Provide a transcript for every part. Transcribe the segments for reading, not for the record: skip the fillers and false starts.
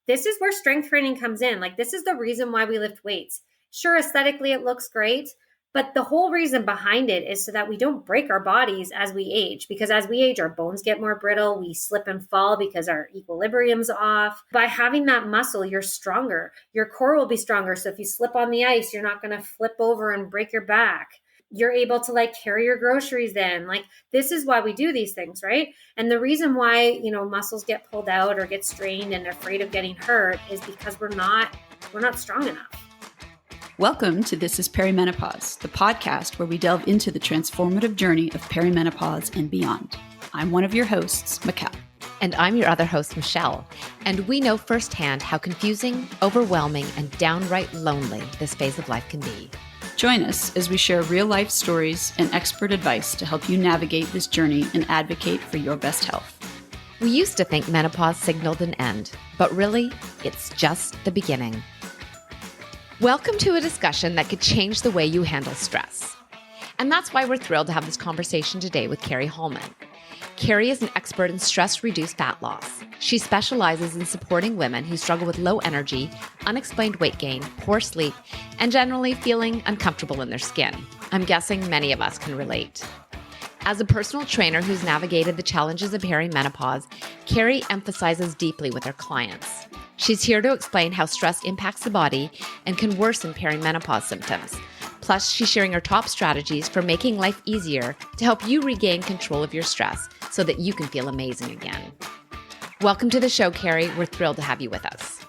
this is where strength training comes in. Like, this is the reason why we lift weights. Sure, aesthetically it looks great, but the whole reason behind it is so that we don't break our bodies as we age, because as we age, our bones get more brittle. We slip and fall because our equilibrium's off. By having that muscle, you're stronger. Your core will be stronger. So if you slip on the ice, you're not going to flip over and break your back. You're able to like carry your groceries in. Like, this is why we do these things, right? And the reason why, muscles get pulled out or get strained and they're afraid of getting hurt is because we're not strong enough. Welcome to This is Perimenopause, the podcast where we delve into the transformative journey of perimenopause and beyond. I'm one of your hosts, Mikkel. And I'm your other host, Michelle. And we know firsthand how confusing, overwhelming, and downright lonely this phase of life can be. Join us as we share real-life stories and expert advice to help you navigate this journey and advocate for your best health. We used to think menopause signaled an end, but really, it's just the beginning. Welcome to a discussion that could change the way you handle stress. And that's why we're thrilled to have this conversation today with Kerri Hallman. Kerri is an expert in stress-reduced fat loss. She specializes in supporting women who struggle with low energy, unexplained weight gain, poor sleep, and generally feeling uncomfortable in their skin. I'm guessing many of us can relate. As a personal trainer who's navigated the challenges of perimenopause, Kerri emphasizes deeply with her clients. She's here to explain how stress impacts the body and can worsen perimenopause symptoms. Plus, she's sharing her top strategies for making life easier to help you regain control of your stress so that you can feel amazing again. Welcome to the show, Kerri. We're thrilled to have you with us.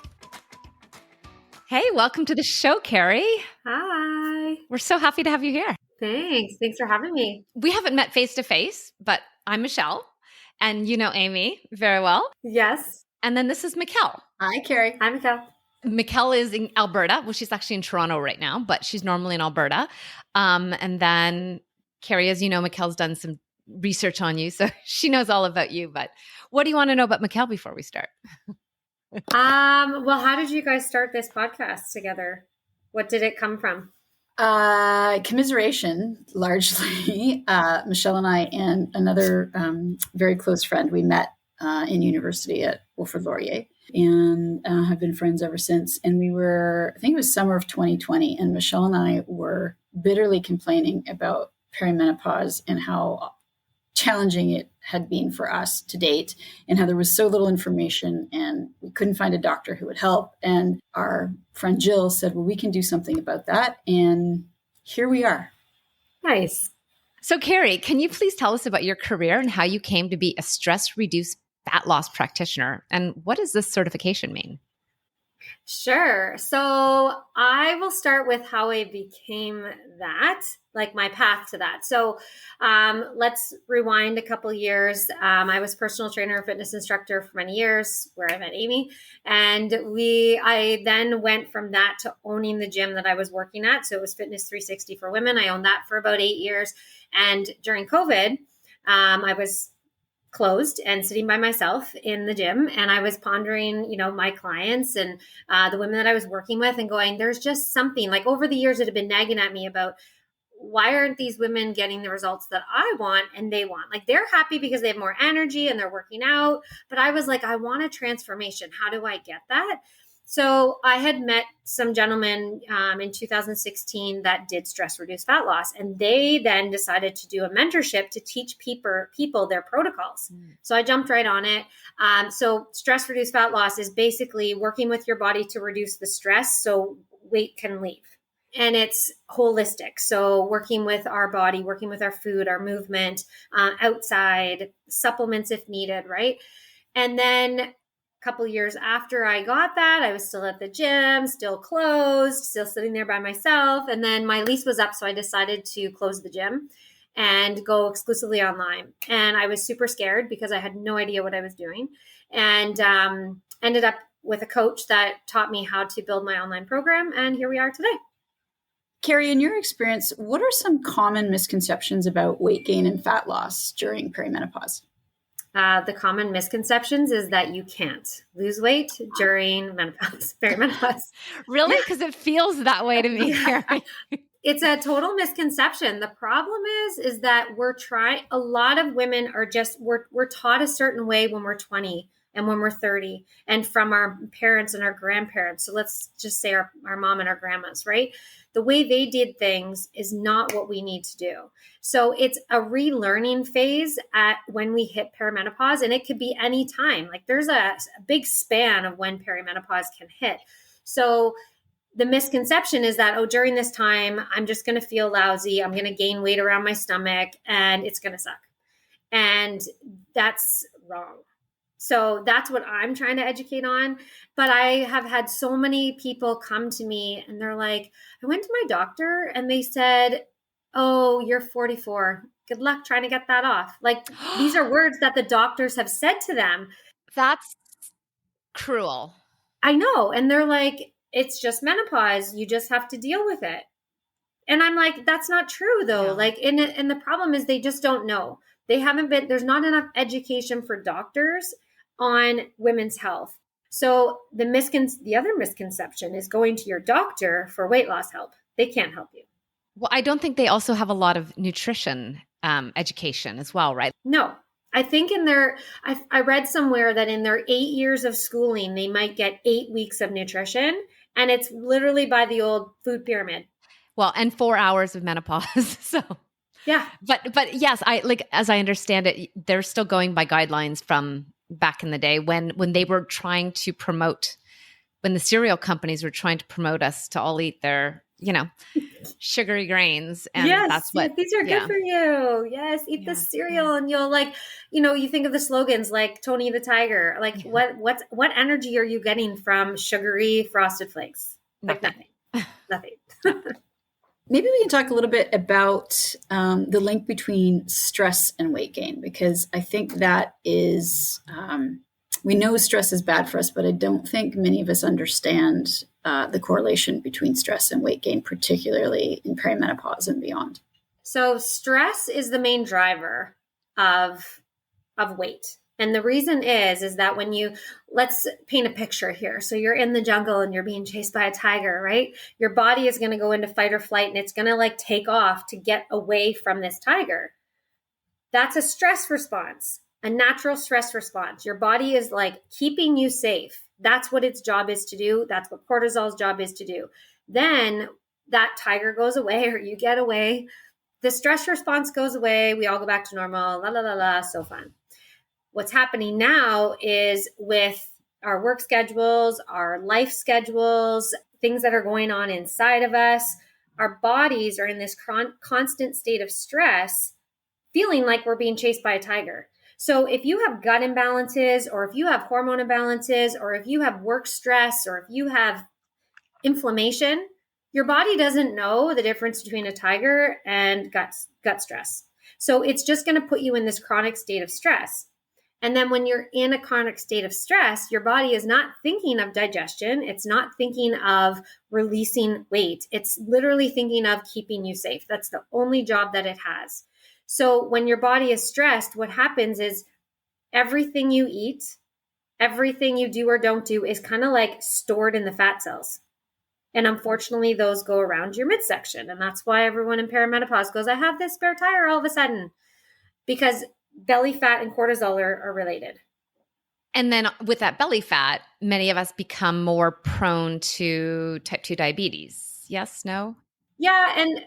Hey, welcome to the show, Kerri. Hi. We're so happy to have you here. Thanks. Thanks for having me. We haven't met face to face, but I'm Michelle, and you know Amy very well. Yes. And then this is Mikkel. Hi, Kerri. Hi, Mikkel. Mikkel is in Alberta. Well, she's actually in Toronto right now, but she's normally in Alberta. And then Kerri, as you know, Mikkel's done some research on you, so she knows all about you. But what do you want to know about Mikkel before we start? Well, how did you guys start this podcast together? What did it come from? Commiseration, largely. Michelle and I and another very close friend, we met in university at Wilfrid Laurier and have been friends ever since. And we were, I think it was summer of 2020, and Michelle and I were bitterly complaining about perimenopause and how challenging it had been for us to date and how there was so little information and we couldn't find a doctor who would help. And our friend Jill said, well, we can do something about that. And here we are. Nice. So Kerri, can you please tell us about your career and how you came to be a stress-reduced fat loss practitioner? And what does this certification mean? Sure. So I will start with how I became that, like my path to that. So let's rewind a couple years. I was personal trainer, fitness instructor for many years, where I met Amy. And I then went from that to owning the gym that I was working at. So it was Fitness 360 for women. I owned that for about 8 years. And during COVID, I was closed and sitting by myself in the gym. And I was pondering, my clients and the women that I was working with and going, there's just something like over the years that have been nagging at me about why aren't these women getting the results that I want and they want? Like, they're happy because they have more energy and they're working out. But I was like, I want a transformation. How do I get that? So I had met some gentlemen in 2016 that did stress-reduced fat loss, and they then decided to do a mentorship to teach people their protocols. So I jumped right on it. So stress-reduced fat loss is basically working with your body to reduce the stress so weight can leave. And it's holistic. So working with our body, working with our food, our movement, outside, supplements if needed, right? And then couple years after I got that, I was still at the gym, still closed, still sitting there by myself. And then my lease was up. So I decided to close the gym and go exclusively online. And I was super scared because I had no idea what I was doing, and ended up with a coach that taught me how to build my online program. And here we are today. Kerri, in your experience, what are some common misconceptions about weight gain and fat loss during perimenopause? The common misconceptions is that you can't lose weight during perimenopause. Really? Because it feels that way to me. It's a total misconception. The problem is that a lot of women are we're taught a certain way when we're 20 and when we're 30, and from our parents and our grandparents. So let's just say our mom and our grandmas, right? The way they did things is not what we need to do. So it's a relearning phase at when we hit perimenopause, and it could be any time. Like there's a big span of when perimenopause can hit. So the misconception is that, during this time, I'm just going to feel lousy. I'm going to gain weight around my stomach and it's going to suck. And that's wrong. So that's what I'm trying to educate on. But I have had so many people come to me and they're like, I went to my doctor and they said, oh, you're 44. Good luck trying to get that off. Like these are words that the doctors have said to them. That's cruel. I know. And they're like, it's just menopause. You just have to deal with it. And I'm like, that's not true though. Yeah. Like, and the problem is they just don't know. There's not enough education for doctors on women's health. So the other misconception is going to your doctor for weight loss help. They can't help you. Well, I don't think they also have a lot of nutrition education as well, right? No. I think I read somewhere that in their 8 years of schooling, they might get 8 weeks of nutrition. And it's literally by the old food pyramid. Well, and 4 hours of menopause. So yeah. But yes, as I understand it, they're still going by guidelines from back in the day when they were trying to promote, when the cereal companies were trying to promote us to all eat their, sugary grains. And yes, that's what these are good for you. Yes, eat the cereal and you'll you think of the slogans like Tony the Tiger. Like what energy are you getting from sugary Frosted Flakes? Like nothing. Maybe we can talk a little bit about the link between stress and weight gain, because I think that is, we know stress is bad for us, but I don't think many of us understand the correlation between stress and weight gain, particularly in perimenopause and beyond. So stress is the main driver of weight. And the reason is that let's paint a picture here. So you're in the jungle and you're being chased by a tiger, right? Your body is going to go into fight or flight and it's going to take off to get away from this tiger. That's a stress response, a natural stress response. Your body is keeping you safe. That's what its job is to do. That's what cortisol's job is to do. Then that tiger goes away or you get away. The stress response goes away. We all go back to normal. La, la, la, la. So fun. What's happening now is with our work schedules, our life schedules, things that are going on inside of us, our bodies are in this constant state of stress, feeling like we're being chased by a tiger. So if you have gut imbalances, or if you have hormone imbalances, or if you have work stress, or if you have inflammation, your body doesn't know the difference between a tiger and gut stress. So it's just going to put you in this chronic state of stress. And then when you're in a chronic state of stress, your body is not thinking of digestion. It's not thinking of releasing weight. It's literally thinking of keeping you safe. That's the only job that it has. So when your body is stressed, what happens is everything you eat, everything you do or don't do is kind of stored in the fat cells. And unfortunately, those go around your midsection. And that's why everyone in perimenopause goes, I have this spare tire all of a sudden, because belly fat and cortisol are related. And then with that belly fat, many of us become more prone to type 2 diabetes. Yes, no? Yeah. And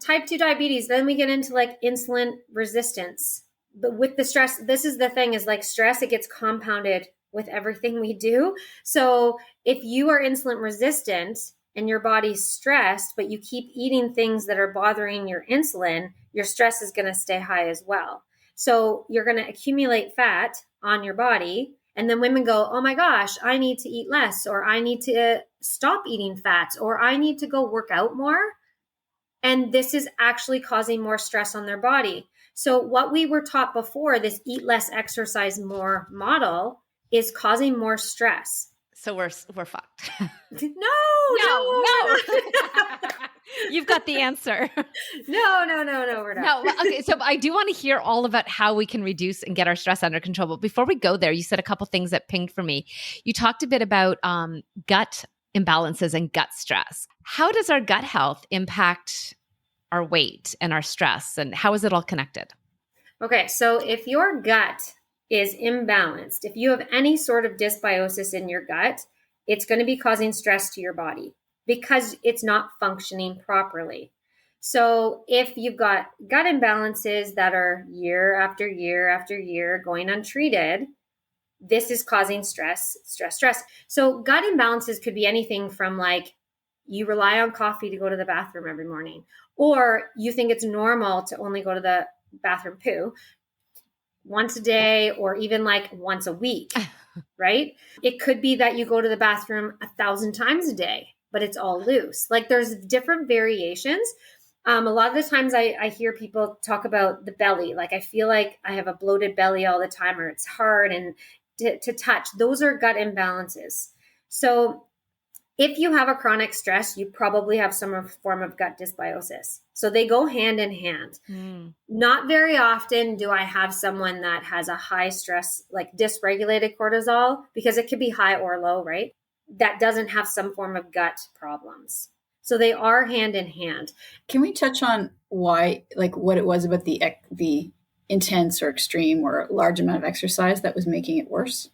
type 2 diabetes, then we get into insulin resistance. But with the stress, this is the thing is stress, it gets compounded with everything we do. So if you are insulin resistant and your body's stressed, but you keep eating things that are bothering your insulin, your stress is going to stay high as well. So you're going to accumulate fat on your body. And then women go, oh my gosh, I need to eat less, or I need to stop eating fats, or I need to go work out more. And this is actually causing more stress on their body. So what we were taught before, this eat less, exercise more model, is causing more stress. So we're fucked. No. You've got the answer. No, we're not. No, okay. So I do want to hear all about how we can reduce and get our stress under control. But before we go there, you said a couple things that pinged for me. You talked a bit about gut imbalances and gut stress. How does our gut health impact our weight and our stress, and how is it all connected? Okay, so if your gut is imbalanced, if you have any sort of dysbiosis in your gut, it's going to be causing stress to your body because it's not functioning properly. So if you've got gut imbalances that are year after year after year going untreated, this is causing stress. So gut imbalances could be anything from like you rely on coffee to go to the bathroom every morning, or you think it's normal to only go to the bathroom poo once a day or even like once a week, right? It could be that you go to the bathroom 1,000 times a day, but it's all loose. Like there's different variations. A lot of the times I hear people talk about the belly. Like I feel like I have a bloated belly all the time, or it's hard and to touch. Those are gut imbalances. So if you have a chronic stress, you probably have some form of gut dysbiosis. So they go hand in hand. Not very often do I have someone that has a high stress, like dysregulated cortisol, because it could be high or low, right? That doesn't have some form of gut problems. So they are hand in hand. Can we touch on why, like what it was about the intense or extreme or large amount of exercise that was making it worse?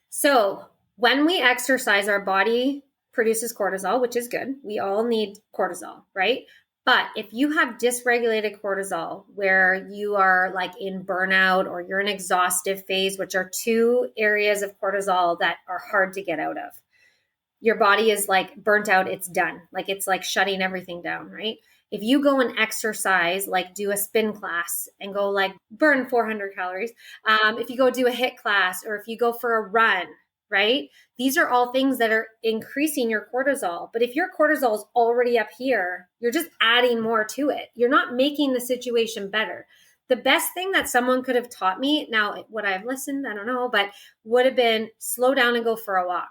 So when we exercise, our body produces cortisol, which is good. We all need cortisol, right? But if you have dysregulated cortisol, where you are like in burnout or you're in exhaustive phase, which are two areas of cortisol that are hard to get out of, your body is like burnt out, it's done. Like it's like shutting everything down, right? If you go and exercise, like do a spin class and go like burn 400 calories, if you go do a HIIT class or if you go for a run, right? These are all things that are increasing your cortisol. But if your cortisol is already up here, you're just adding more to it. You're not making the situation better. The best thing that someone could have taught me, now would I have listened? I don't know, but would have been slow down and go for a walk.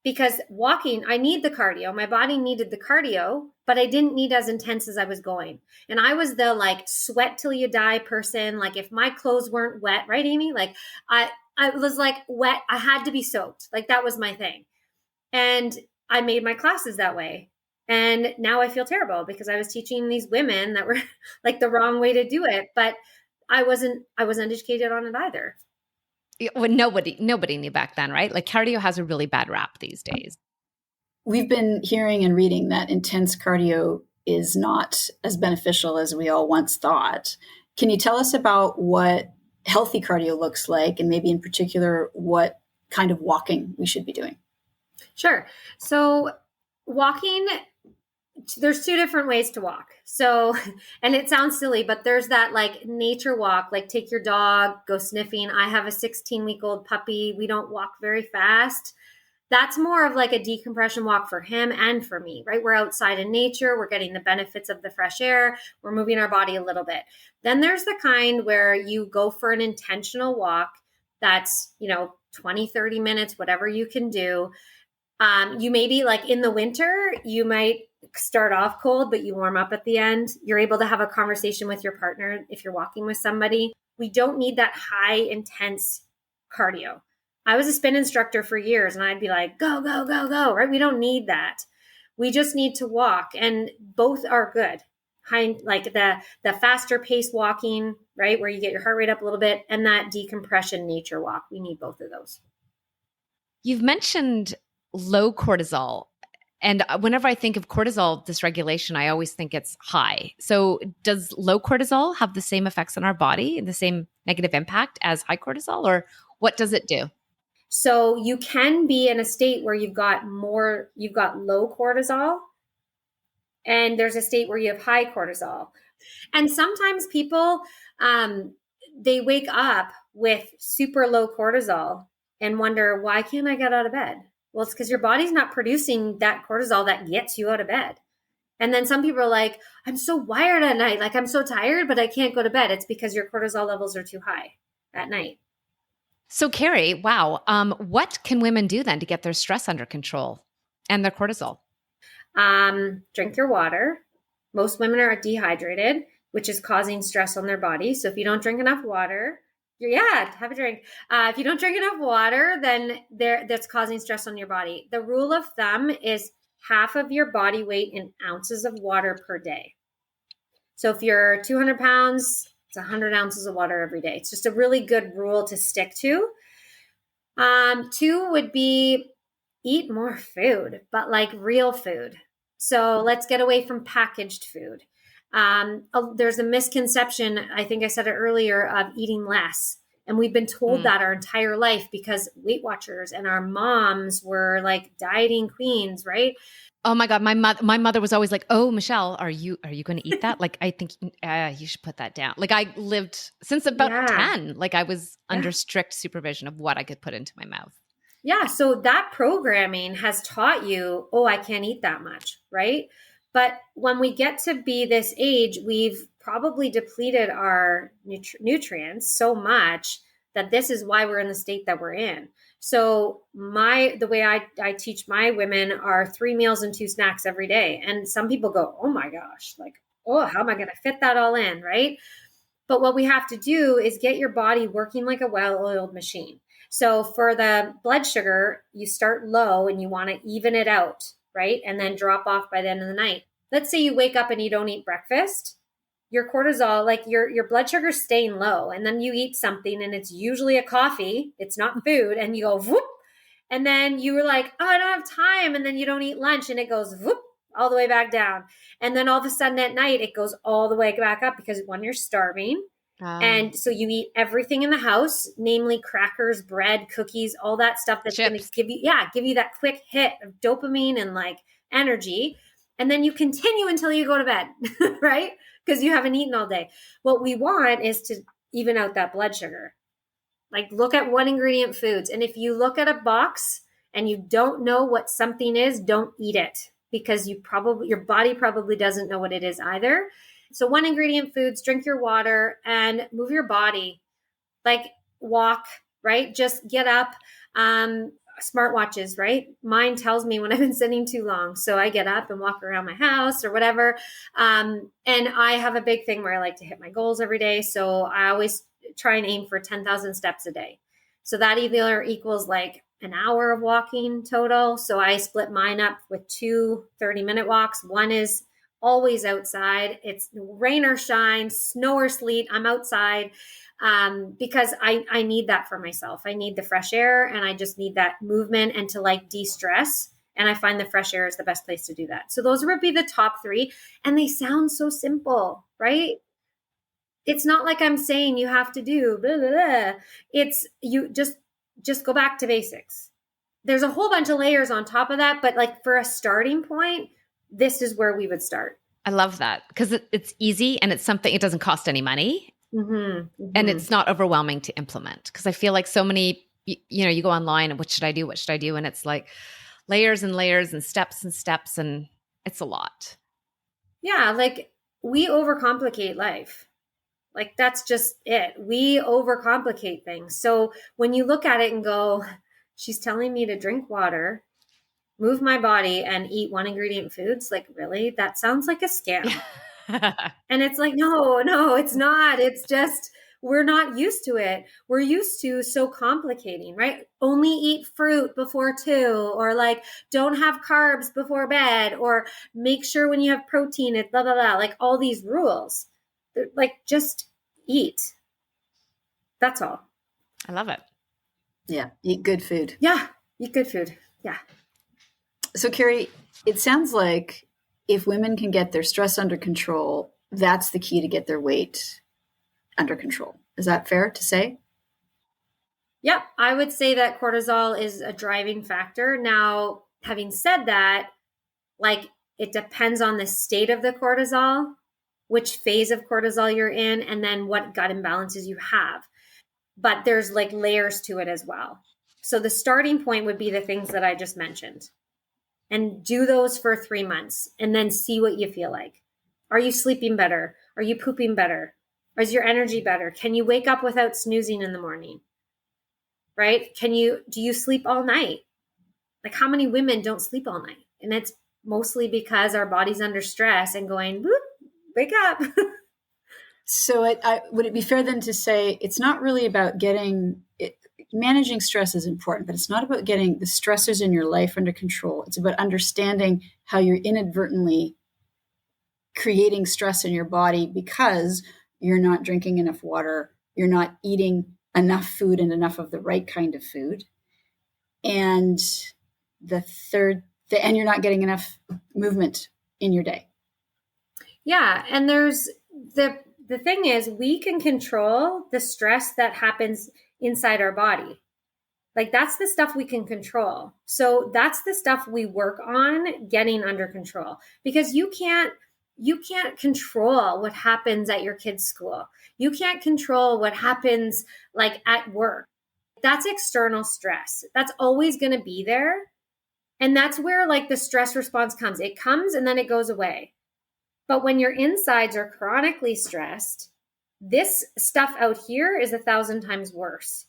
Because walking, I need the cardio. My body needed the cardio, but I didn't need as intense as I was going. And I was the like sweat till you die person. Like if my clothes weren't wet, right, Amy? Like I was like wet. I had to be soaked. Like that was my thing. And I made my classes that way. And now I feel terrible because I was teaching these women that were like the wrong way to do it. But I wasn't educated on it either. Well, nobody knew back then, right? Like cardio has a really bad rap these days. We've been hearing and reading that intense cardio is not as beneficial as we all once thought. Can you tell us about what healthy cardio looks like, and maybe in particular, what kind of walking we should be doing? Sure. So walking, there's two different ways to walk. So, and it sounds silly, but there's that like nature walk, like take your dog, go sniffing. I have a 16-week-old puppy. We don't walk very fast. That's more of like a decompression walk for him and for me, right? We're outside in nature. We're getting the benefits of the fresh air. We're moving our body a little bit. Then there's the kind where you go for an intentional walk that's, 20, 30 minutes, whatever you can do. You maybe like in the winter, you might start off cold, but you warm up at the end. You're able to have a conversation with your partner if you're walking with somebody. We don't need that high intense cardio. I was a spin instructor for years and I'd be like, go, go, go, go, right? We don't need that. We just need to walk, and both are good. Like the faster pace walking, right? Where you get your heart rate up a little bit, and that decompression nature walk. We need both of those. You've mentioned low cortisol. And whenever I think of cortisol dysregulation, I always think it's high. So does low cortisol have the same effects on our body and the same negative impact as high cortisol, or what does it do? So you can be in a state where you've got low cortisol, and there's a state where you have high cortisol. And sometimes people, they wake up with super low cortisol and wonder, why can't I get out of bed? Well, it's because your body's not producing that cortisol that gets you out of bed. And then some people are like, I'm so wired at night. Like I'm so tired, but I can't go to bed. It's because your cortisol levels are too high at night. So Kerri, wow. What can women do then to get their stress under control and their cortisol? Drink your water. Most women are dehydrated, which is causing stress on their body. So if you don't drink enough water, have a drink. If you don't drink enough water, then that's causing stress on your body. The rule of thumb is half of your body weight in ounces of water per day. So if you're 200 pounds, It's 100 ounces of water every day. It's just a really good rule to stick to. 2 would be eat more food, but like real food. So let's get away from packaged food. There's a misconception, I think I said it earlier, of eating less. And we've been told that our entire life because Weight Watchers and our moms were like dieting queens, right? Oh my God. My mother was always like, "Oh, Michelle, are you going to eat that? Like, I think you should put that down." Like I lived since about 10, like I was under strict supervision of what I could put into my mouth. Yeah. So that programming has taught you, oh, I can't eat that much, right? But when we get to be this age, we've probably depleted our nutrients so much that this is why we're in the state that we're in. So the way I teach my women are 3 meals and 2 snacks every day. And some people go, oh my gosh, like, oh, how am I going to fit that all in, right? But what we have to do is get your body working like a well-oiled machine. So for the blood sugar, you start low and you want to even it out, right? And then drop off by the end of the night. Let's say you wake up and you don't eat breakfast. Your cortisol, like your blood sugar's staying low. And then you eat something and it's usually a coffee. It's not food. And you go, whoop. And then you were like, oh, I don't have time. And then you don't eat lunch and it goes, whoop, all the way back down. And then all of a sudden at night, it goes all the way back up because when you're starving, and so you eat everything in the house, namely crackers, bread, cookies, all that stuff that's going to give you that quick hit of dopamine and like energy. And then you continue until you go to bed, right? Because you haven't eaten all day. What we want is to even out that blood sugar. Like look at 1 ingredient foods. And if you look at a box and you don't know what something is, don't eat it because your body probably doesn't know what it is either. So 1 ingredient foods, drink your water and move your body, like walk, right? Just get up. Smartwatches, right? Mine tells me when I've been sitting too long. So I get up and walk around my house or whatever. And I have a big thing where I like to hit my goals every day. So I always try and aim for 10,000 steps a day. So that either equals like an hour of walking total. So I split mine up with 2 30-minute walks. One is always outside. It's rain or shine, snow or sleet. I'm outside because I need that for myself. I need the fresh air and I just need that movement and to like de-stress. And I find the fresh air is the best place to do that. So those would be the top 3. And they sound so simple, right? It's not like I'm saying you have to do blah, blah, blah. It's you just go back to basics. There's a whole bunch of layers on top of that. But like for a starting point, this is where we would start. I love that because it's easy and it's something, it doesn't cost any money and it's not overwhelming to implement. Because I feel like so many, you go online and what should I do? What should I do? And it's like layers and layers and steps and it's a lot. Yeah. Like we overcomplicate life. Like that's just it. We overcomplicate things. So when you look at it and go, she's telling me to drink water, move my body and eat 1 ingredient foods. Like, really? That sounds like a scam. And it's like, no, it's not. It's just, we're not used to it. We're used to so complicating, right? Only eat fruit before 2 or like, don't have carbs before bed or make sure when you have protein, it's blah, blah, blah. Like all these rules. They're like, just eat. That's all. I love it. Yeah. Eat good food. Yeah. Eat good food. Yeah. So, Kerri, it sounds like if women can get their stress under control, that's the key to get their weight under control. Is that fair to say? Yep. I would say that cortisol is a driving factor. Now, having said that, like it depends on the state of the cortisol, which phase of cortisol you're in, and then what gut imbalances you have. But there's like layers to it as well. So the starting point would be the things that I just mentioned. And do those for 3 months and then see what you feel like. Are you sleeping better? Are you pooping better? Is your energy better? Can you wake up without snoozing in the morning? Right? Do you sleep all night? Like how many women don't sleep all night? And it's mostly because our body's under stress and going, whoop, wake up. So would it be fair then to say it's not really about managing stress is important, but it's not about getting the stressors in your life under control. It's about understanding how you're inadvertently creating stress in your body because you're not drinking enough water, you're not eating enough food and enough of the right kind of food. And and you're not getting enough movement in your day. Yeah. And there's the thing is, we can control the stress that happens inside our body. Like, that's the stuff we can control. So that's the stuff we work on getting under control, because you can't control what happens at your kid's school. You can't control what happens like at work. That's external stress. That's always going to be there. And that's where like the stress response comes. It comes and then it goes away. But when your insides are chronically stressed, this stuff out here is 1,000 times worse,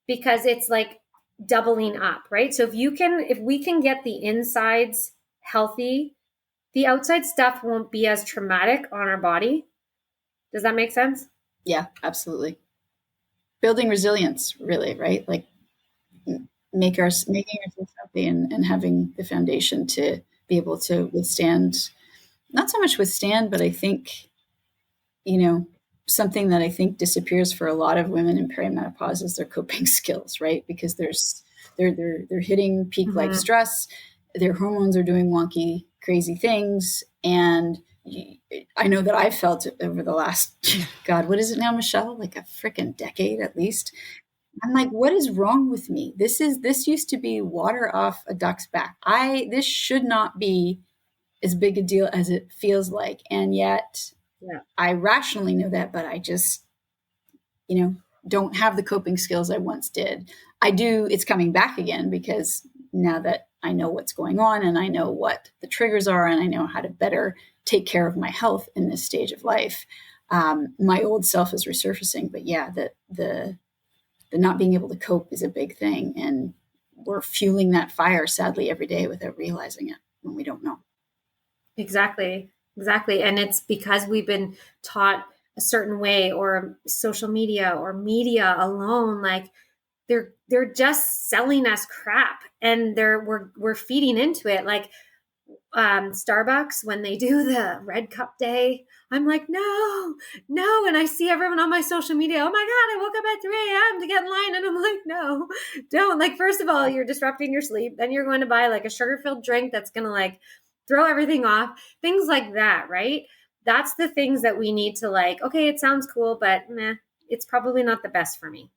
because it's like doubling up, right? So if we can get the insides healthy, the outside stuff won't be as traumatic on our body. Does that make sense? Yeah, absolutely. Building resilience, really, right? Like making ourselves healthy and having the foundation to be able to withstand, not so much withstand, but I think, something that I think disappears for a lot of women in perimenopause is their coping skills, right? Because they're hitting peak life stress, their hormones are doing wonky, crazy things. And I know that I've felt it over the last, God, what is it now, Michelle? Like a freaking decade at least. I'm like, what is wrong with me? This used to be water off a duck's back. This should not be as big a deal as it feels like. And yet I rationally know that, but I just, don't have the coping skills I once did. I do. It's coming back again, because now that I know what's going on and I know what the triggers are and I know how to better take care of my health in this stage of life, my old self is resurfacing. But yeah, the not being able to cope is a big thing. And we're fueling that fire, sadly, every day without realizing it when we don't know. Exactly. And it's because we've been taught a certain way, or social media or media alone, like they're just selling us crap, and we're feeding into it. Like Starbucks, when they do the red cup day, I'm like, no. And I see everyone on my social media, oh my God, I woke up at 3 a.m. to get in line. And I'm like, no, don't. Like, first of all, you're disrupting your sleep. Then you're going to buy like a sugar-filled drink that's going to like throw everything off, things like that, right? That's the things that we need to like, okay, it sounds cool, but it's probably not the best for me.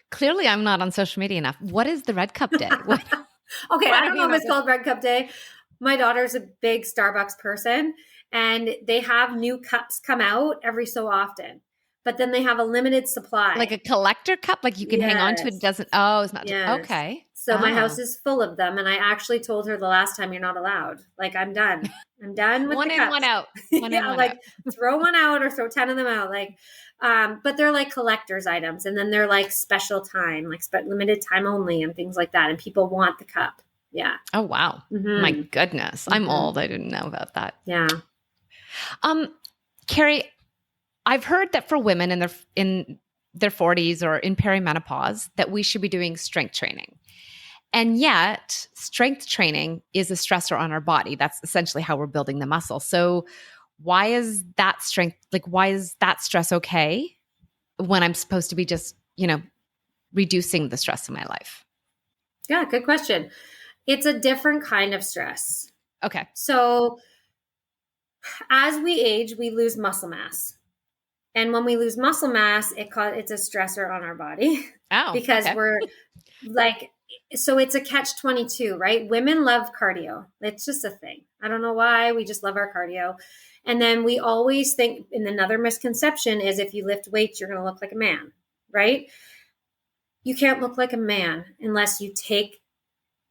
Clearly, I'm not on social media enough. What is the Red Cup Day? Okay, I don't know if it's called Red Cup Day. My daughter's a big Starbucks person, and they have new cups come out every so often. But then they have a limited supply. Like a collector cup? Like you can hang on to it? It doesn't, it's not. Yes. Okay. So my house is full of them. And I actually told her the last time, you're not allowed. Like, I'm done. I'm done with one the in, cups. one out. One in, one out. Throw one out or throw 10 of them out. Like, but they're like collector's items. And then they're like special time, like limited time only and things like that. And people want the cup. Yeah. Oh, wow. Mm-hmm. My goodness. I'm old. I didn't know about that. Yeah. Kerri, I've heard that for women in their 40s or in perimenopause that we should be doing strength training. And yet, strength training is a stressor on our body. That's essentially how we're building the muscle. So why is that stress okay when I'm supposed to be just, reducing the stress in my life? Yeah, good question. It's a different kind of stress. Okay. So as we age, we lose muscle mass. And when we lose muscle mass, it's a stressor on our body. Oh, because we're like, so it's a catch-22, right? Women love cardio. It's just a thing. I don't know why. We just love our cardio. And then we always think, and another misconception is if you lift weights, you're going to look like a man, right? You can't look like a man unless you take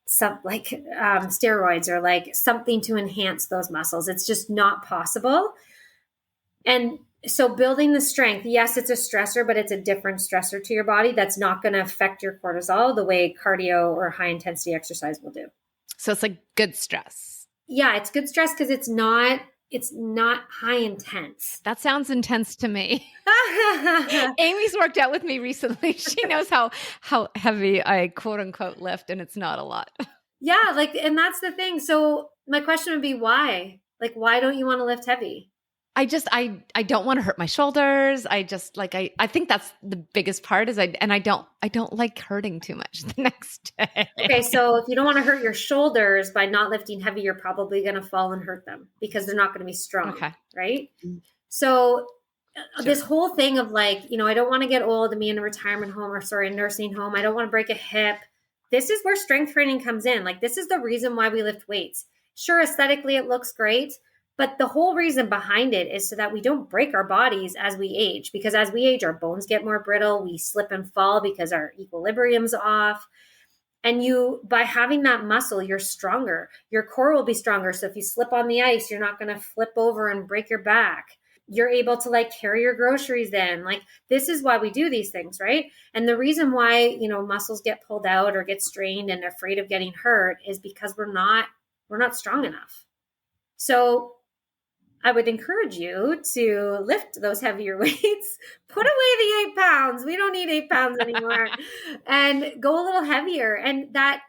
some like steroids or like something to enhance those muscles. It's just not possible. And so building the strength, yes, it's a stressor, but it's a different stressor to your body that's not going to affect your cortisol the way cardio or high intensity exercise will do. So it's like good stress. Yeah, it's good stress because it's not high intense. That sounds intense to me. Amy's worked out with me recently. She knows how heavy I quote unquote lift, and it's not a lot. Yeah, and that's the thing. So my question would be why? Like, why don't you want to lift heavy? I don't want to hurt my shoulders. I think that's the biggest part is I don't like hurting too much the next day. Okay. So if you don't want to hurt your shoulders by not lifting heavy, you're probably going to fall and hurt them because they're not going to be strong. Okay. Right. So Sure. this whole thing of like, I don't want to get old and be in a retirement home a nursing home. I don't want to break a hip. This is where strength training comes in. Like, this is the reason why we lift weights. Sure, aesthetically, it looks great. But the whole reason behind it is so that we don't break our bodies as we age, because as we age, our bones get more brittle. We slip and fall because our equilibrium's off. And by having that muscle, you're stronger. Your core will be stronger. So if you slip on the ice, you're not going to flip over and break your back. You're able to like carry your groceries in. Like, this is why we do these things, right? And the reason why, muscles get pulled out or get strained and afraid of getting hurt is because we're not strong enough. So I would encourage you to lift those heavier weights, put away the 8 pounds. We don't need 8 pounds anymore, and go a little heavier. And that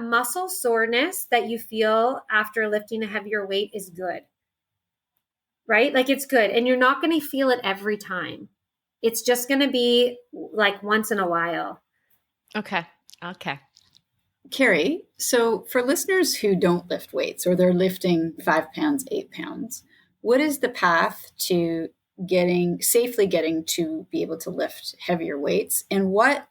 muscle soreness that you feel after lifting a heavier weight is good, right? Like, it's good. And you're not going to feel it every time. It's just going to be like once in a while. Okay. Kerri, so for listeners who don't lift weights or they're lifting 5 pounds, 8 pounds, what is the path to safely getting to be able to lift heavier weights? And what,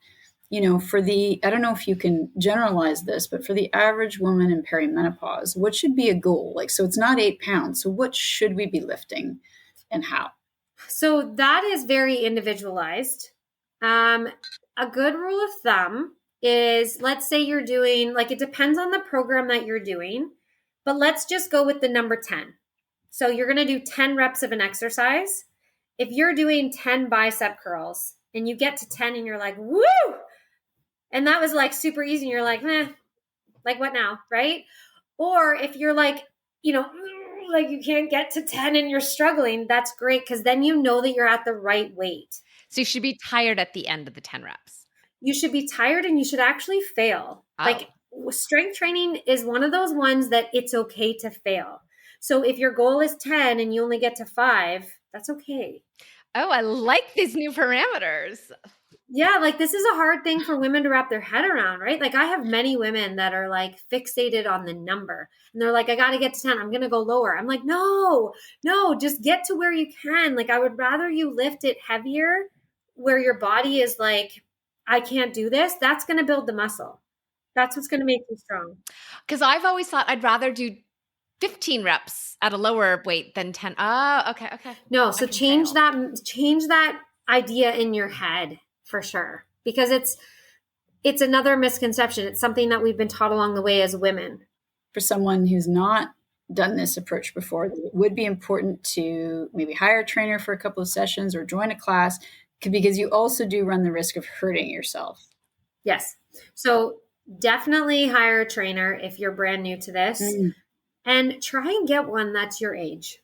I don't know if you can generalize this, but for the average woman in perimenopause, what should be a goal? Like, so it's not 8 pounds. So what should we be lifting and how? So that is very individualized. A good rule of thumb is, let's say you're doing, like, it depends on the program that you're doing, but let's just go with the number 10. So you're going to do 10 reps of an exercise. If you're doing 10 bicep curls and you get to 10 and you're like, woo, and that was like super easy and you're like, like what now, right? Or if you're like, like you can't get to 10 and you're struggling, that's great, because then you know that you're at the right weight. So you should be tired at the end of the 10 reps. You should be tired and you should actually fail. Oh. Like, strength training is one of those ones that it's okay to fail. So if your goal is 10 and you only get to 5, that's okay. Oh, I like these new parameters. Yeah, like, this is a hard thing for women to wrap their head around, right? Like, I have many women that are like fixated on the number and they're like, I got to get to 10. I'm going to go lower. I'm like, no, just get to where you can. Like, I would rather you lift it heavier where your body is like, I can't do this. That's going to build the muscle. That's what's going to make you strong. Because I've always thought I'd rather do 15 reps at a lower weight than 10. Oh, okay. No, so change that idea in your head for sure, because it's another misconception. It's something that we've been taught along the way as women. For someone who's not done this approach before, it would be important to maybe hire a trainer for a couple of sessions or join a class, because you also do run the risk of hurting yourself. Yes. So definitely hire a trainer if you're brand new to this. And try and get one that's your age.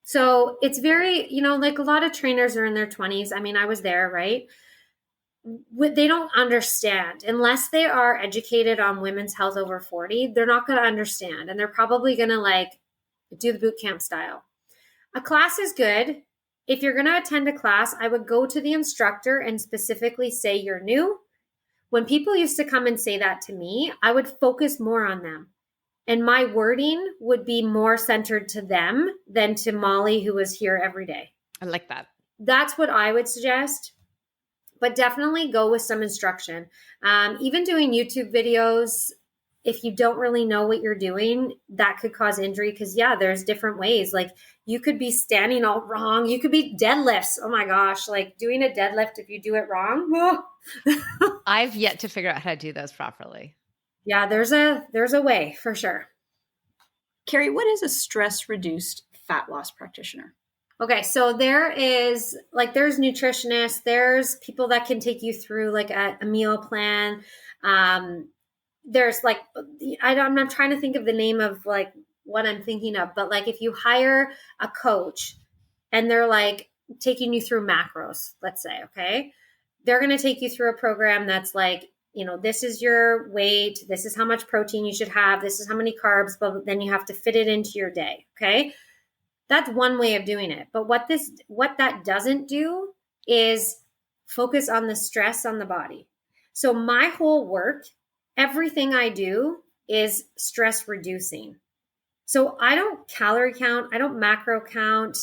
So it's very, like, a lot of trainers are in their 20s. I mean, I was there, right? They don't understand. Unless they are educated on women's health over 40, they're not going to understand. And they're probably going to like do the boot camp style. A class is good. If you're going to attend a class, I would go to the instructor and specifically say you're new. When people used to come and say that to me, I would focus more on them. And my wording would be more centered to them than to Molly, who was here every day. I like that. That's what I would suggest. But definitely go with some instruction. Even doing YouTube videos, if you don't really know what you're doing, that could cause injury, because, there's different ways. Like, you could be standing all wrong. You could be deadlifts. Oh my gosh, like doing a deadlift, if you do it wrong. I've yet to figure out how to do those properly. Yeah, there's a way for sure. Kerri, what is a stress-reduced fat loss practitioner? Okay, so there's nutritionists, there's people that can take you through like a meal plan. There's like, I'm not trying to think of the name of like what I'm thinking of, but like if you hire a coach and they're like taking you through macros, let's say, okay, they're going to take you through a program that's like, this is your weight, this is how much protein you should have, this is how many carbs, but then you have to fit it into your day. Okay. That's one way of doing it. But what that doesn't do is focus on the stress on the body. So my whole work, everything I do is stress reducing. So I don't calorie count, I don't macro count.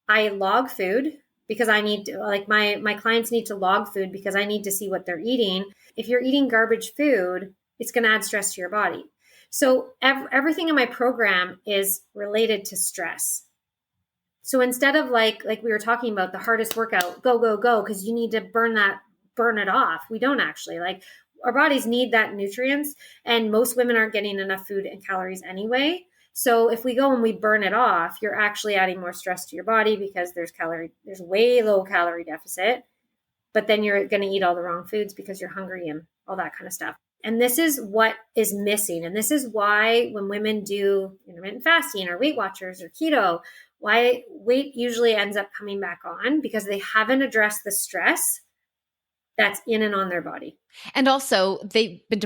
I log food because I need to, like my clients need to log food because I need to see what they're eating. If you're eating garbage food, it's going to add stress to your body. So everything in my program is related to stress. So instead of like we were talking about the hardest workout, go, go, go, because you need to burn it off. We don't actually. Like our bodies need that nutrients, and most women aren't getting enough food and calories anyway. So if we go and we burn it off, you're actually adding more stress to your body because there's way low calorie deficit, but then you're going to eat all the wrong foods because you're hungry and all that kind of stuff. And this is what is missing. And this is why when women do intermittent fasting or Weight Watchers or keto, why weight usually ends up coming back on, because they haven't addressed the stress that's in and on their body. And also they've been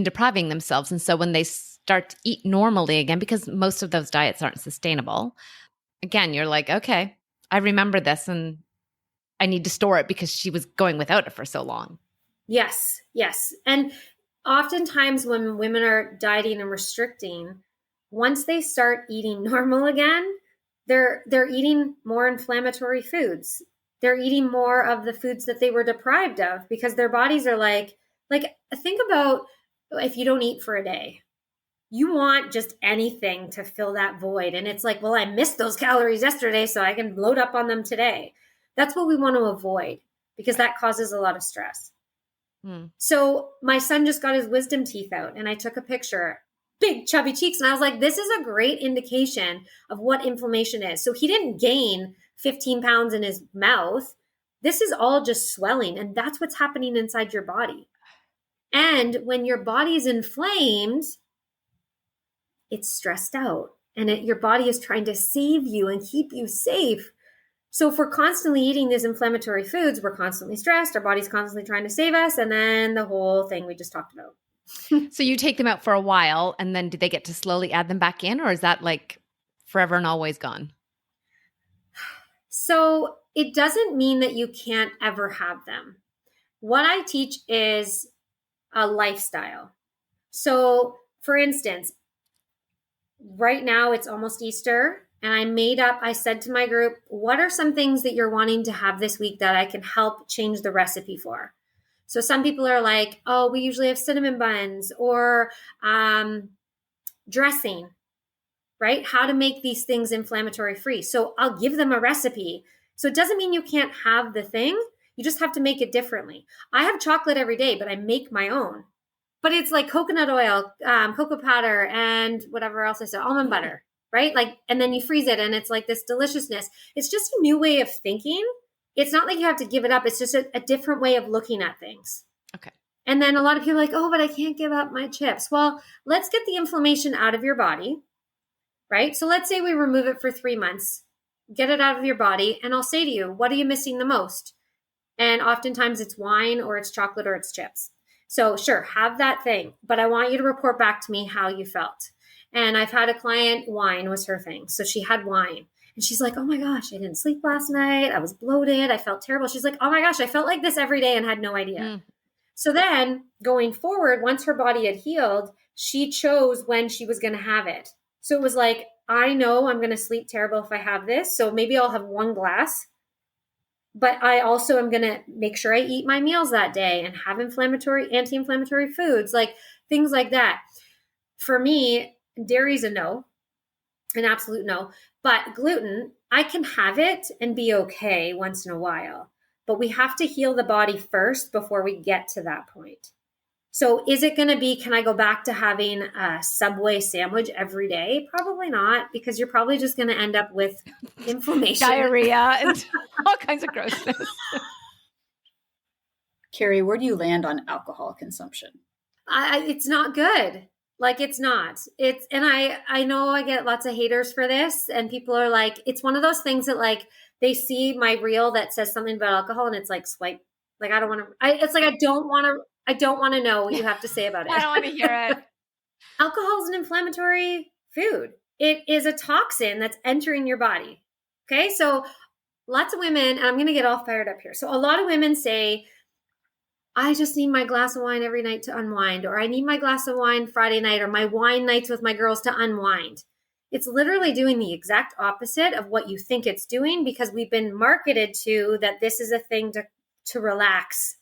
depriving themselves. And so when they start to eat normally again, because most of those diets aren't sustainable, again, you're like, okay, I remember this and I need to store it because she was going without it for so long. Yes. And oftentimes when women are dieting and restricting, once they start eating normal again, they're eating more inflammatory foods. They're eating more of the foods that they were deprived of because their bodies are like think about if you don't eat for a day. You want just anything to fill that void. And it's like, well, I missed those calories yesterday, so I can load up on them today. That's what we want to avoid because that causes a lot of stress. So my son just got his wisdom teeth out and I took a picture, big chubby cheeks. And I was like, this is a great indication of what inflammation is. So he didn't gain 15 pounds in his mouth. This is all just swelling. And that's what's happening inside your body. And when your body is inflamed, it's stressed out and your body is trying to save you and keep you safe. So if we're constantly eating these inflammatory foods, we're constantly stressed, our body's constantly trying to save us, and then the whole thing we just talked about. So you take them out for a while, and then do they get to slowly add them back in, or is that like forever and always gone? So it doesn't mean that you can't ever have them. What I teach is a lifestyle. So for instance, right now it's almost Easter. And I said to my group, what are some things that you're wanting to have this week that I can help change the recipe for? So some people are like, oh, we usually have cinnamon buns or dressing, right? How to make these things inflammatory free. So I'll give them a recipe. So it doesn't mean you can't have the thing. You just have to make it differently. I have chocolate every day, but I make my own. But it's like coconut oil, cocoa powder, and whatever else I said, almond butter. Right? Like, and then you freeze it and it's like this deliciousness. It's just a new way of thinking. It's not like you have to give it up. It's just a different way of looking at things. Okay. And then a lot of people are like, oh, but I can't give up my chips. Well, let's get the inflammation out of your body, right? So let's say we remove it for 3 months, get it out of your body. And I'll say to you, what are you missing the most? And oftentimes it's wine or it's chocolate or it's chips. So sure, have that thing, but I want you to report back to me how you felt. And I've had a client, wine was her thing. So she had wine and she's like, oh my gosh, I didn't sleep last night. I was bloated. I felt terrible. She's like, oh my gosh, I felt like this every day and had no idea. So then going forward, once her body had healed, she chose when she was going to have it. So it was like, I know I'm going to sleep terrible if I have this. So maybe I'll have 1 glass, but I also am going to make sure I eat my meals that day and have anti-inflammatory foods, like things like that. For me, dairy's a no, an absolute no, but gluten, I can have it and be okay once in a while, but we have to heal the body first before we get to that point. So is it going to be, can I go back to having a Subway sandwich every day? Probably not, because you're probably just going to end up with inflammation. Diarrhea and all kinds of grossness. Kerri, where do you land on alcohol consumption? It's not good. Like it's not. And I know I get lots of haters for this, and people are like, it's one of those things that like they see my reel that says something about alcohol and it's like swipe. Like I don't want to. It's like I don't want to know what you have to say about it. I don't want to hear it. Alcohol is an inflammatory food. it is a toxin that's entering your body. Okay. So lots of women, and I'm going to get all fired up here. So a lot of women say, I just need my glass of wine every night to unwind, or I need my glass of wine Friday night, or my wine nights with my girls to unwind. It's literally doing the exact opposite of what you think it's doing, because we've been marketed to that this is a thing to relax.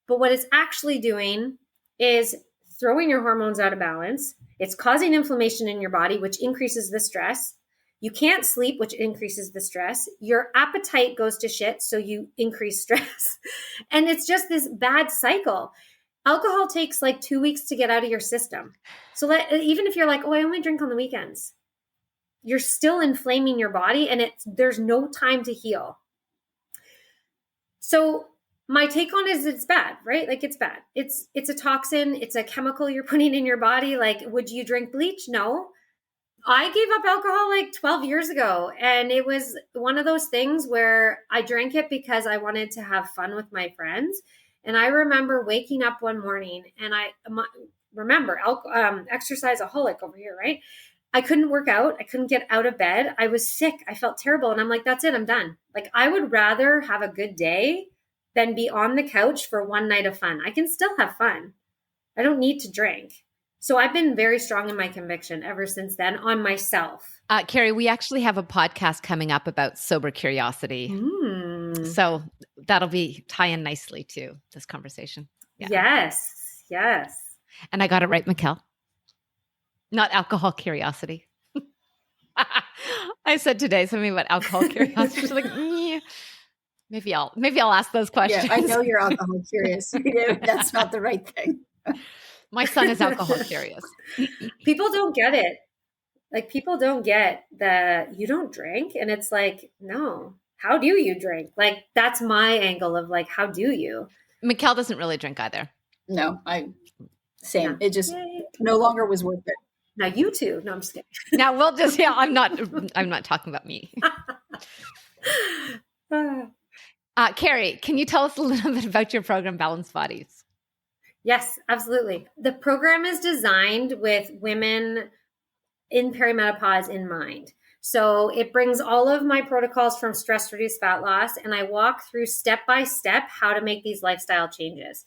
But what it's actually doing is throwing your hormones out of balance. It's causing inflammation in your body, which increases the stress. You can't sleep, which increases the stress. Your appetite goes to shit, so you increase stress. And it's just this bad cycle. Alcohol takes like 2 weeks to get out of your system. So even if you're like, oh, I only drink on the weekends, you're still inflaming your body, and there's no time to heal. So my take on it is it's bad, right? Like, it's bad. It's a toxin. It's a chemical you're putting in your body. Like, would you drink bleach? No. I gave up alcohol like 12 years ago. And it was one of those things where I drank it because I wanted to have fun with my friends. And I remember waking up one morning, and remember exercise-aholic over here, right? I couldn't work out. I couldn't get out of bed. I was sick. I felt terrible. And I'm like, that's it. I'm done. Like, I would rather have a good day than be on the couch for one night of fun. I can still have fun. I don't need to drink. So I've been very strong in my conviction ever since then on myself. Kerri, we actually have a podcast coming up about sober curiosity. So that'll be tie in nicely to this conversation. Yeah. Yes. And I got it right, Mikkel. Not alcohol curiosity. I said today something about alcohol curiosity. She's like, maybe I'll ask those questions. Yeah, I know you're alcohol curious. That's not the right thing. My son is alcohol curious. People don't get it. Like, people don't get that you don't drink. And it's like, no, how do you drink? Like, that's my angle of like, how do you? Mikkel doesn't really drink either. No, same. Yeah. It just no longer was worth it. Now you too. No, I'm just kidding. Now we'll just, I'm not talking about me. Kerri, can you tell us a little bit about your program, Balanced Bodies? Yes, absolutely. The program is designed with women in perimenopause in mind. So it brings all of my protocols from Stress-Reduced Fat Loss, and I walk through step by step how to make these lifestyle changes.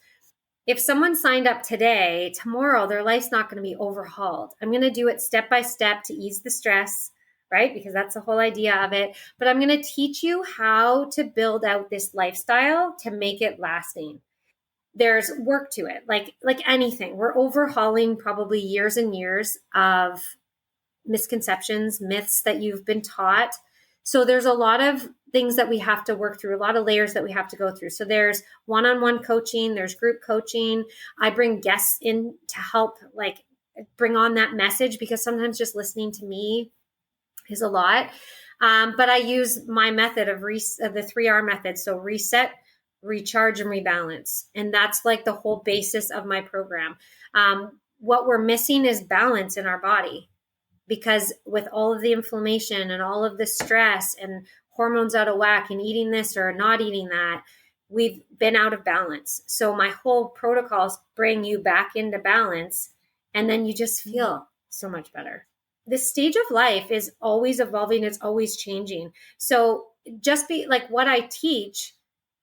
If someone signed up today, tomorrow their life's not going to be overhauled. I'm going to do it step by step to ease the stress, right? Because that's the whole idea of it. But I'm going to teach you how to build out this lifestyle to make it lasting. There's work to it, like anything. We're overhauling probably years and years of misconceptions, myths that you've been taught. So there's a lot of things that we have to work through, a lot of layers that we have to go through. So there's one-on-one coaching, there's group coaching. I bring guests in to help like bring on that message, because sometimes just listening to me is a lot. But I use my method of the 3R method. So reset, recharge, and rebalance. And that's like the whole basis of my program. What we're missing is balance in our body, because with all of the inflammation and all of the stress and hormones out of whack and eating this or not eating that, we've been out of balance. So my whole protocols bring you back into balance, and then you just feel so much better. This stage of life is always evolving. It's always changing. So just be like, what I teach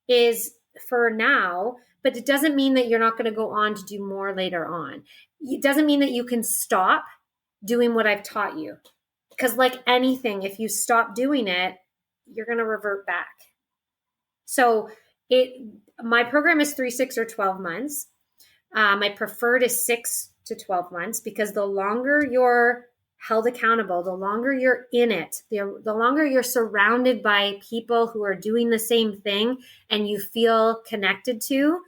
is for now, but it doesn't mean that you're not going to go on to do more later on. It doesn't mean that you can stop doing what I've taught you. Because like anything, if you stop doing it, you're going to revert back. So my program is 3, 6, or 12 months. My preferred is 6 to 12 months, because the longer you're held accountable, the longer you're in it, the longer you're surrounded by people who are doing the same thing and you feel connected to,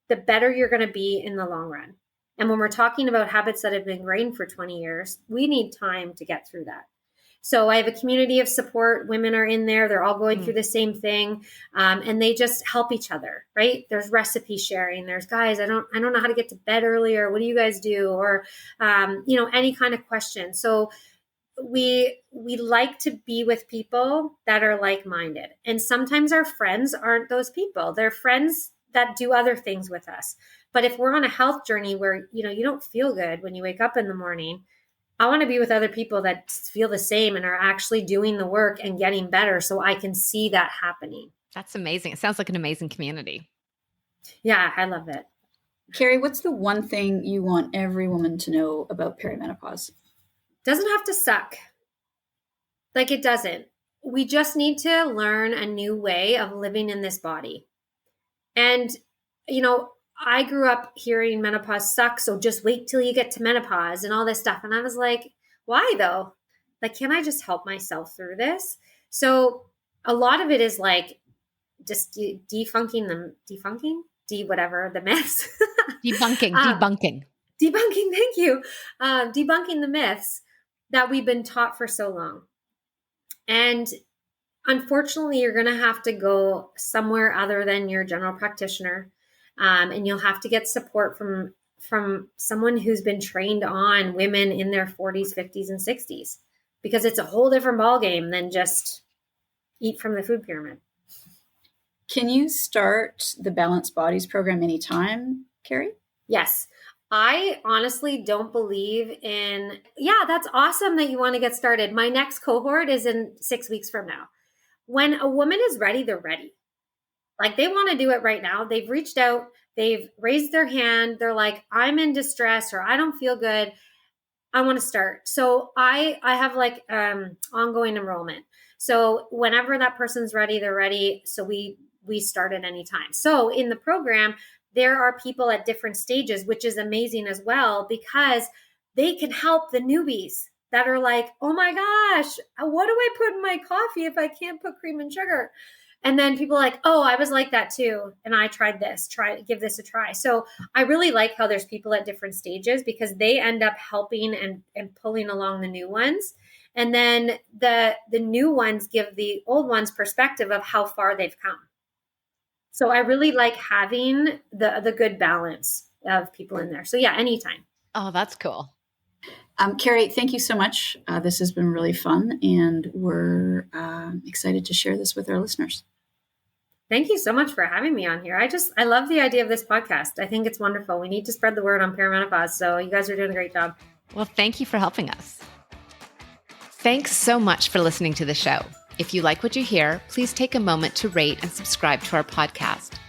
the better you're going to be in the long run. And when we're talking about habits that have been ingrained for 20 years, we need time to get through that. So I have a community of support. Women are in there. They're all going through the same thing. And they just help each other, right? There's recipe sharing. There's, guys, I don't know how to get to bed earlier. What do you guys do? Or, any kind of question. So we like to be with people that are like-minded. And sometimes our friends aren't those people. They're friends that do other things with us. But if we're on a health journey where, you don't feel good when you wake up in the morning, I want to be with other people that feel the same and are actually doing the work and getting better so I can see that happening. That's amazing. It sounds like an amazing community. Yeah, I love it. Kerri, what's the one thing you want every woman to know about perimenopause? Doesn't have to suck. Like, it doesn't. We just need to learn a new way of living in this body. And, I grew up hearing menopause sucks, so just wait till you get to menopause and all this stuff. And I was like, why though? Like, can I just help myself through this? So a lot of it is like just defunking the myths. Debunking. Debunking, thank you. Debunking the myths that we've been taught for so long. And unfortunately, you're going to have to go somewhere other than your general practitioner. And you'll have to get support from someone who's been trained on women in their 40s, 50s, and 60s, because it's a whole different ballgame than just eat from the food pyramid. Can you start the Balanced Bodies program anytime, Kerri? Yes. I honestly don't believe in, that's awesome that you want to get started. My next cohort is in 6 weeks from now. When a woman is ready, they're ready. Like, they want to do it right now. They've reached out, they've raised their hand. They're like, I'm in distress, or I don't feel good. I want to start. So I have like ongoing enrollment. So whenever that person's ready, they're ready. So we start at any time. So in the program, there are people at different stages, which is amazing as well, because they can help the newbies that are like, oh my gosh, what do I put in my coffee if I can't put cream and sugar? And then people are like, oh, I was like that too. And I tried this, give this a try. So I really like how there's people at different stages, because they end up helping and pulling along the new ones. And then the new ones give the old ones perspective of how far they've come. So I really like having the good balance of people in there. So yeah, anytime. Oh, that's cool. Kerri, thank you so much. This has been really fun, and we're excited to share this with our listeners. Thank you so much for having me on here. I love the idea of this podcast. I think it's wonderful. We need to spread the word on perimenopause. So you guys are doing a great job. Well, thank you for helping us. Thanks so much for listening to the show. If you like what you hear, please take a moment to rate and subscribe to our podcast.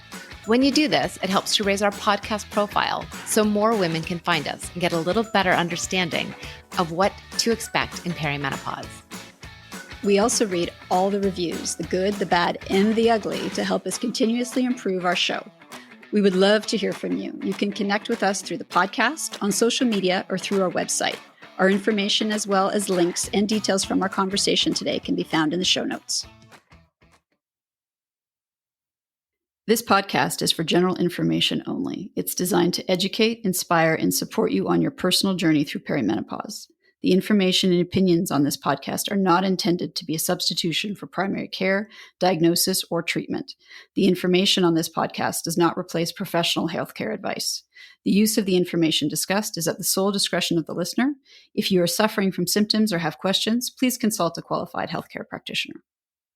When you do this, it helps to raise our podcast profile so more women can find us and get a little better understanding of what to expect in perimenopause. We also read all the reviews, the good, the bad, and the ugly, to help us continuously improve our show. We would love to hear from you. You can connect with us through the podcast, on social media, or through our website. Our information, as well as links and details from our conversation today, can be found in the show notes. This podcast is for general information only. It's designed to educate, inspire, and support you on your personal journey through perimenopause. The information and opinions on this podcast are not intended to be a substitution for primary care, diagnosis, or treatment. The information on this podcast does not replace professional healthcare advice. The use of the information discussed is at the sole discretion of the listener. If you are suffering from symptoms or have questions, please consult a qualified healthcare practitioner.